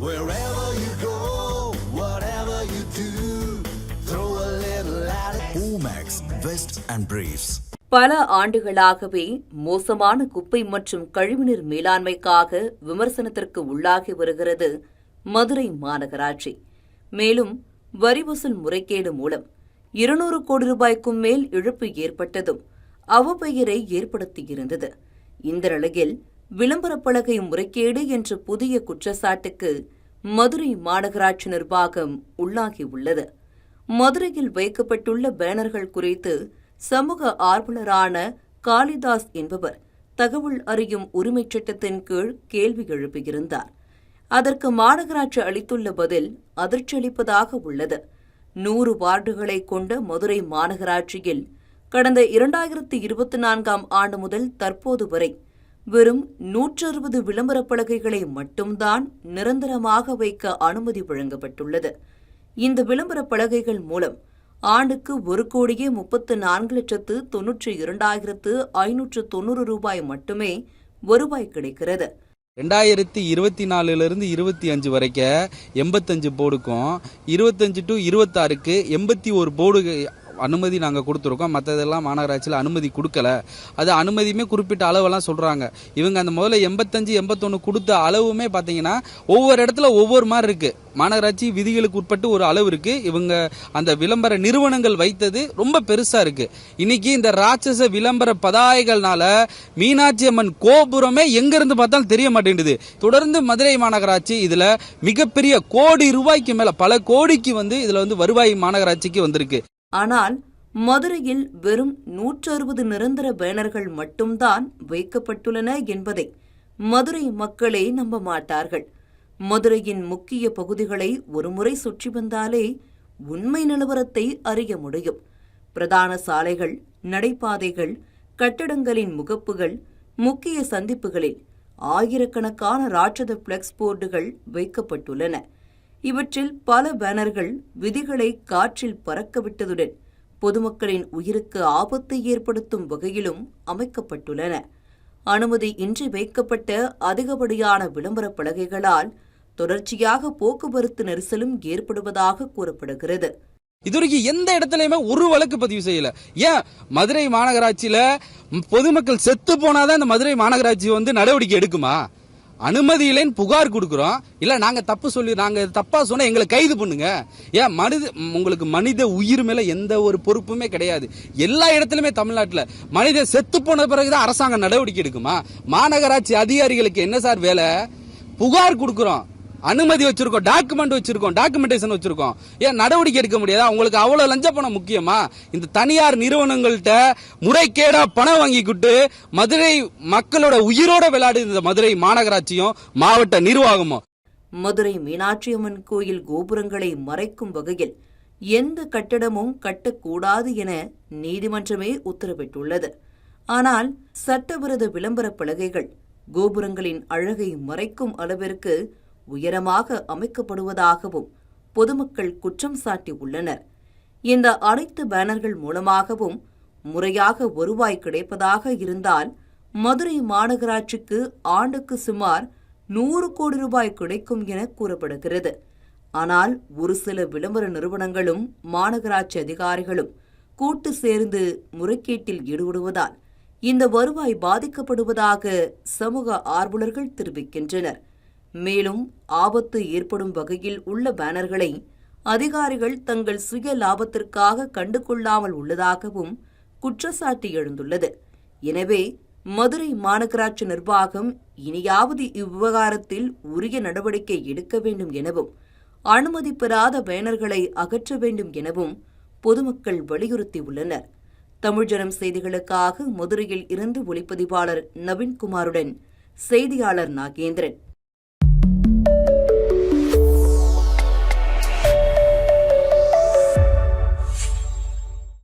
Wherever you go, whatever you do, throw a little at it. Omax, Vest and Briefs. பல ஆண்டுகளாகவே மோசமான குப்பை மற்றும் கழிவுநீர் மேலாண்மைக்காக விமர்சனத்திற்கு உள்ளாகி வருகிறது மதுரை மாநகராட்சி. மேலும் வரி வசூல் முறைகேடு மூலம் 200 கோடி ரூபாய்க்கும் மேல் இழப்பு ஏற்பட்டதும் அவப்பெயரை ஏற்படுத்தியிருந்தது. இந்த நிலையில் விளம்பரப் பலகை முறைகேடு என்ற புதிய குற்றச்சாட்டுக்கு மதுரை மாநகராட்சி நிர்வாகம் உள்ளாகியுள்ளது. மதுரையில் வைக்கப்பட்டுள்ள பேனர்கள் குறித்து சமூக ஆர்வலரான காளிதாஸ் என்பவர் தகவல் அறியும் உரிமைச் சட்டத்தின் கீழ் கேள்வி எழுப்பியிருந்தார். அதற்கு மாநகராட்சி அளித்துள்ள பதில் அதிர்ச்சியளிப்பதாக உள்ளது. 100 வார்டுகளை கொண்ட மதுரை மாநகராட்சியில் கடந்த 2024ஆம் ஆண்டு முதல் தற்போது வரை வெறும் 160 விளம்பரப் பலகைகளை மட்டும்தான் நிரந்தரமாக வைக்க அனுமதி வழங்கப்பட்டுள்ளது. இந்த விளம்பரப் பலகைகள் மூலம் ஆண்டுக்கு 1,34,92,590 ரூபாய் மட்டுமே வருவாய் கிடைக்கிறது. 2024 25 வரைக்கும் 85 போர்டுக்கும் 25 to 26க்கு 81 போர்டு அனுமதி நாங்கள் கொடுத்துருக்கோம். மற்றதெல்லாம் மாநகராட்சியில் அனுமதி கொடுக்கல. அது அனுமதியுமே குறிப்பிட்ட அளவெல்லாம் சொல்கிறாங்க. இவங்க அந்த முதல்ல 85, 81 கொடுத்த அளவுமே பார்த்தீங்கன்னா ஒவ்வொரு இடத்துல ஒவ்வொரு மாதிரி இருக்குது. மாநகராட்சி விதிகளுக்கு உட்பட்டு ஒரு அளவு இருக்குது. இவங்க அந்த விளம்பர நிறுவனங்கள் வைத்தது ரொம்ப பெருசாக இருக்குது. இன்னைக்கு இந்த ராட்சச விளம்பர பதாகைகள்னால மீனாட்சி அம்மன் கோபுரமே எங்கேருந்து பார்த்தாலும் தெரிய மாட்டேங்குது. தொடர்ந்து மதுரை மாநகராட்சி இதில் மிகப்பெரிய கோடி ரூபாய்க்கு மேலே பல கோடிக்கு இதில் வருவாய் மாநகராட்சிக்கு வந்திருக்கு. ஆனால் மதுரையில் வெறும் 160 நிரந்தர பேனர்கள் மட்டும்தான் வைக்கப்பட்டுள்ளன என்பதை மதுரை மக்களே நம்ப மாட்டார்கள். மதுரையின் முக்கிய பகுதிகளை ஒருமுறை சுற்றி வந்தாலே உண்மை நிலவரத்தை அறிய முடியும். பிரதான சாலைகள், நடைபாதைகள், கட்டடங்களின் முகப்புகள், முக்கிய சந்திப்புகளில் ஆயிரக்கணக்கான ராட்சத பிளெக்ஸ் போர்டுகள் வைக்கப்பட்டுள்ளன. இவற்றில் பல பேனர்கள் விதிகளை காற்றில் பறக்கவிட்டதுடன் பொதுமக்களின் உயிருக்கு ஆபத்தை ஏற்படுத்தும் வகையிலும் அமைக்கப்பட்டுள்ளன. அனுமதி இன்றி வைக்கப்பட்ட அதிகப்படியான விளம்பரப் பலகைகளால் தொடர்ச்சியாக போக்குவரத்து நெரிசலும் ஏற்படுவதாக கூறப்படுகிறது. இதுவரைக்கும் எந்த இடத்துலயுமே ஒரு வழக்கு பதிவு செய்யல. ஏன் மதுரை மாநகராட்சியில பொதுமக்கள் செத்து போனாதான் இந்த மதுரை மாநகராட்சி நடவடிக்கை எடுக்குமா? அனுமதி இல்லைன்னு புகார் கொடுக்கிறோம். இல்ல நாங்க தப்பா சொன்னா எங்களை கைது பண்ணுங்க. ஏன் உங்களுக்கு மனித உயிர் மேல எந்த ஒரு பொறுப்புமே கிடையாது. எல்லா இடத்துலயுமே தமிழ்நாட்டுல மனித செத்து போன பிறகுதான் அரசாங்கம் நடவடிக்கை எடுக்குமா? மாநகராட்சி அதிகாரிகளுக்கு என்ன சார் வேலை? புகார் கொடுக்கிறோம், அனுமதி வச்சிருக்கோம், டாக்குமெண்டேஷன் வச்சிருக்கோம். ஏன் நடவடிக்கை எடுக்க முடியாதா? உங்களுக்கு அவ்வளவு லஞ்ச பணம் முக்கியமா? இந்த தனியார் நிறுவனங்கள்ட்ட முறைகேடா பணம் வாங்கிக்கிட்டு மதுரை மக்களோட உயிரோட விளையாடு இந்த மதுரை மாநகராட்சியும் மாவட்ட நிர்வாகமும். மதுரை மீனாட்சி அம்மன் கோயில் கோபுரங்களை மறைக்கும் வகையில் எந்த கட்டடமும் கட்டக்கூடாது என நீதிமன்றமே உத்தரவிட்டுள்ளது. ஆனால் சட்டவிரோத விளம்பர பலகைகள் கோபுரங்களின் அழகை மறைக்கும் அளவிற்கு உயரமாக அமைக்கப்படுவதாகவும் பொதுமக்கள் குற்றம் சாட்டியுள்ளனர். இந்த அனைத்து பேனர்கள் மூலமாகவும் முறையாக வருவாய் கிடைப்பதாக இருந்தால் மதுரை மாநகராட்சிக்கு ஆண்டுக்கு சுமார் 100 கோடி ரூபாய் கிடைக்கும் என கூறப்படுகிறது. ஆனால் ஒரு சில விளம்பர நிறுவனங்களும் மாநகராட்சி அதிகாரிகளும் கூட்டு சேர்ந்து முறைகேட்டில் ஈடுபடுவதால் இந்த வருவாய் பாதிக்கப்படுவதாக சமூக ஆர்வலர்கள் தெரிவிக்கின்றனர். மேலும் ஆபத்து ஏற்படும் வகையில் உள்ள பேனர்களை அதிகாரிகள் தங்கள் சுய லாபத்திற்காக கண்டுகொள்ளாமல் உள்ளதாகவும் குற்றச்சாட்டு எழுந்துள்ளது. எனவே மதுரை மாநகராட்சி நிர்வாகம் இனியாவது இவ்விவகாரத்தில் உரிய நடவடிக்கை எடுக்க வேண்டும் எனவும் அனுமதி பெறாத பேனர்களை அகற்ற வேண்டும் எனவும் பொதுமக்கள் வலியுறுத்தியுள்ளனர். தமிழ்ஜனம் செய்திகளுக்காக மதுரையில் இருந்து ஒளிப்பதிவாளர் நவீன்குமாருடன் செய்தியாளர் நாகேந்திரன்.